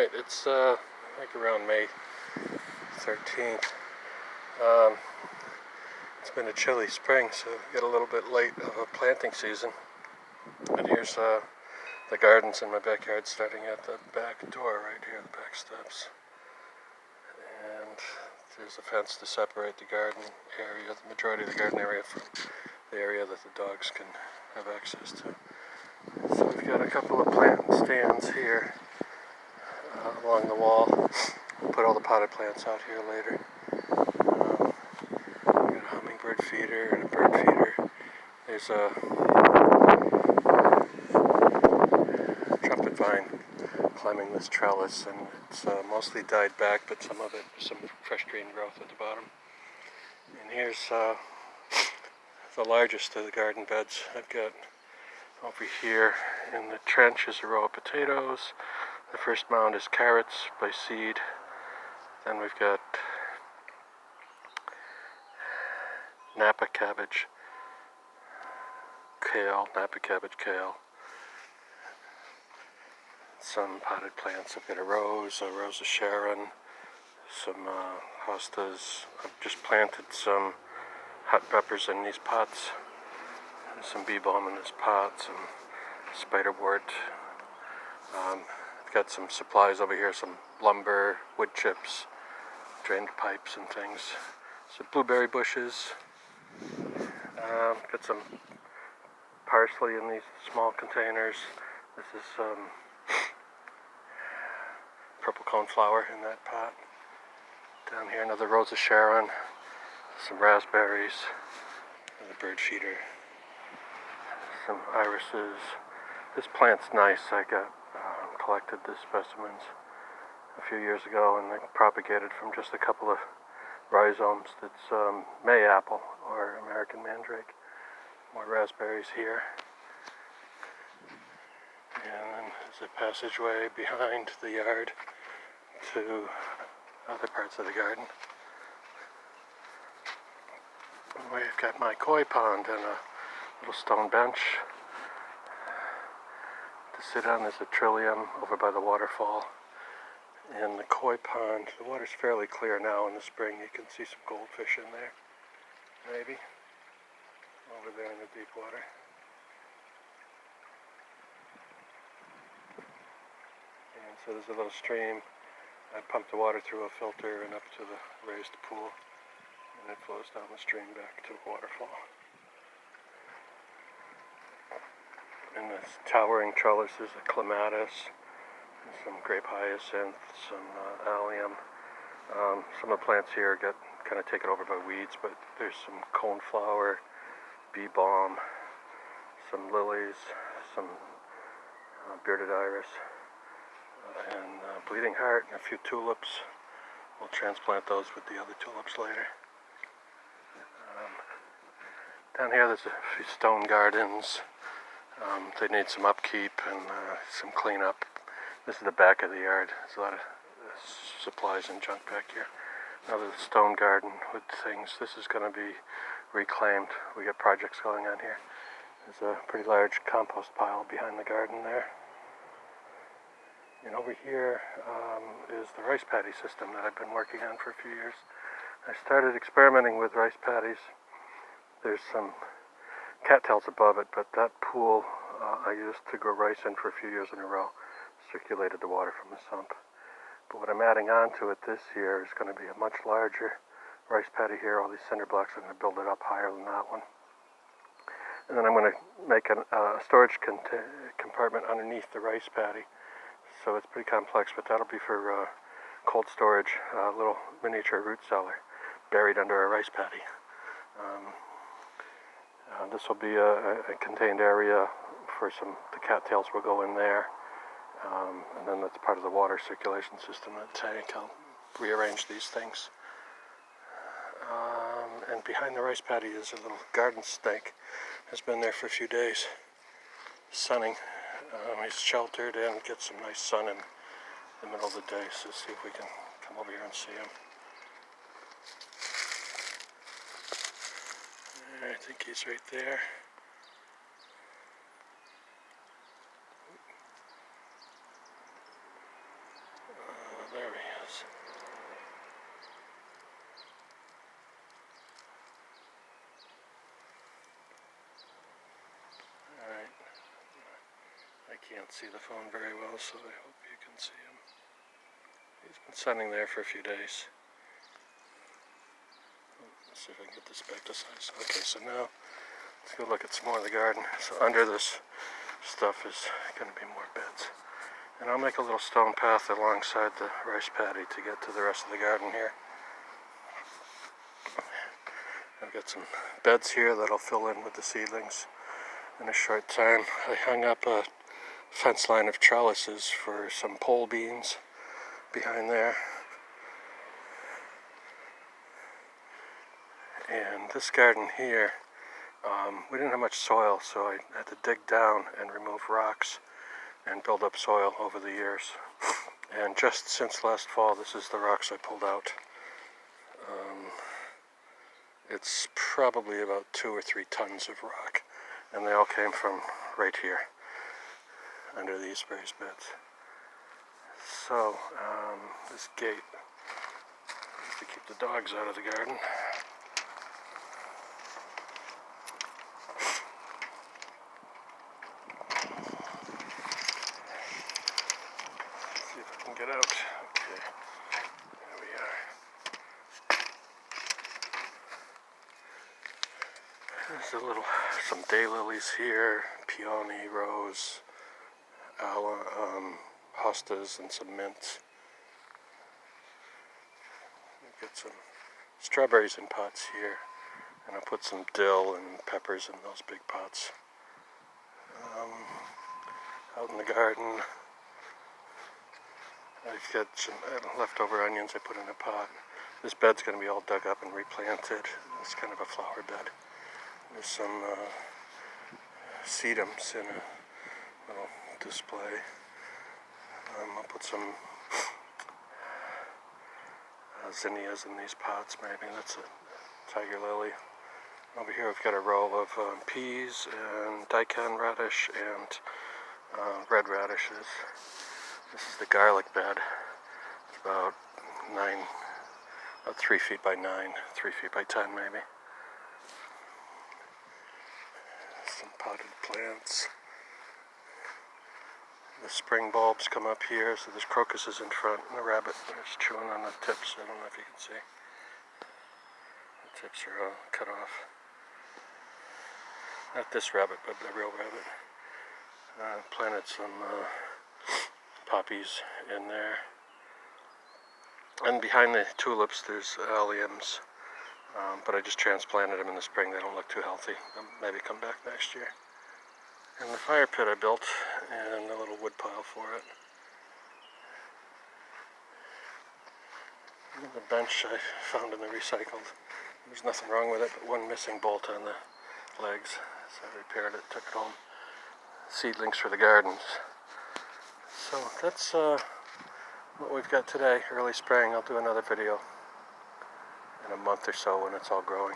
Alright, it's like around May 13th. It's been a chilly spring, so we get a little bit late of a planting season. And here's the gardens in my backyard, starting at the back door right here, the back steps. And there's a fence to separate the garden area, the majority of the garden area, from the area that the dogs can have access to. So we've got a couple of plant stands here along the wall. We'll put all the potted plants out here later. We've got a hummingbird feeder and a bird feeder. There's a trumpet vine climbing this trellis, and it's mostly died back, but some of it, some fresh green growth at the bottom. And here's the largest of the garden beds. I've got over here in the trench is a row of potatoes. The first mound is carrots by seed. Then we've got Napa cabbage, kale, some potted plants. I've got a rose of Sharon, some hostas. I've just planted some hot peppers in these pots, some bee balm in this pot, some spiderwort. I've got some supplies over here, some lumber, wood chips, drained pipes and things. Some blueberry bushes. Got some parsley in these small containers. This is purple coneflower in that pot. Down here another rose of Sharon, some raspberries, and a bird feeder, some irises. This plant's nice. I collected the specimens a few years ago, and they propagated from just a couple of rhizomes. That's Mayapple or American mandrake. More raspberries here. And then there's a passageway behind the yard to other parts of the garden. We've got my koi pond and a little stone bench to sit on. There's a trillium over by the waterfall. In the koi pond, the water's fairly clear now. In the spring you can see some goldfish in there, maybe, over there in the deep water. And so there's a little stream. I pumped the water through a filter and up to the raised pool, and it flows down the stream back to the waterfall. And this towering trellis is a clematis, some grape hyacinth, some allium. Some of the plants here get kind of taken over by weeds, but there's some coneflower, bee balm, some lilies, some bearded iris, and bleeding heart, and a few tulips. We'll transplant those with the other tulips later. Down here there's a few stone gardens. They need some upkeep and some cleanup. This is the back of the yard. There's a lot of supplies and junk back here. Another stone garden with things. This is going to be reclaimed. We got projects going on here. There's a pretty large compost pile behind the garden there. And over here is the rice paddy system that I've been working on for a few years. I started experimenting with rice paddies. There's some cattails above it, but that pool I used to grow rice in for a few years in a row. Circulated the water from the sump. But what I'm adding on to it this year is going to be a much larger rice paddy here. All these cinder blocks, I'm going to build it up higher than that one. And then I'm going to make a storage compartment underneath the rice paddy. So it's pretty complex, but that'll be for cold storage, a little miniature root cellar buried under a rice paddy. This will be a contained area for the cattails will go in there. And then that's part of the water circulation system in the tank. I'll rearrange these things. And behind the rice paddy is a little garden snake. Has been there for a few days, sunning. He's sheltered and gets some nice sun in the middle of the day, so see if we can come over here and see him. I think he's right there. is. Alright. I can't see the phone very well, so I hope you can see him. He's been sunning there for a few days. Let's see if I can get this back to size. Okay, so now let's go look at some more of the garden. So under this stuff is going to be more beds. And I'll make a little stone path alongside the rice paddy to get to the rest of the garden here. I've got some beds here that I'll fill in with the seedlings in a short time. I hung up a fence line of trellises for some pole beans behind there. And this garden here, we didn't have much soil, so I had to dig down and remove rocks and build up soil over the years. And just since last fall, this is the rocks I pulled out. It's probably about 2 or 3 tons of rock, and they all came from right here under these raised beds. So this gate is to keep the dogs out of the garden. See if I can get out. Okay, there we are. There's some daylilies here, peony, rose, hostas, and some mint. We've got some strawberries in pots here, and I'll put some dill and peppers in those big pots. Out in the garden, I've got some leftover onions I put in a pot. This bed's going to be all dug up and replanted. It's kind of a flower bed. There's some sedums in a little display. I'll put some zinnias in these pots maybe. That's a tiger lily. Over here we've got a row of peas and daikon radish and red radishes. This is the garlic bed. It's about 3 feet by 9, 3 feet by 10 maybe. Some potted plants. The spring bulbs come up here, so there's crocuses in front, and the rabbit is chewing on the tips. I don't know if you can see. The tips are cut off. Not this rabbit, but the real rabbit. Planted some poppies in there. And behind the tulips there's alliums, but I just transplanted them in the spring. They don't look too healthy. They'll maybe come back next year. And the fire pit I built, and a little wood pile for it. And the bench I found in the recycled. There's nothing wrong with it, but one missing bolt on the legs. So I repaired it, took it home. Seedlings for the gardens. So that's what we've got today, early spring. I'll do another video in a month or so when it's all growing.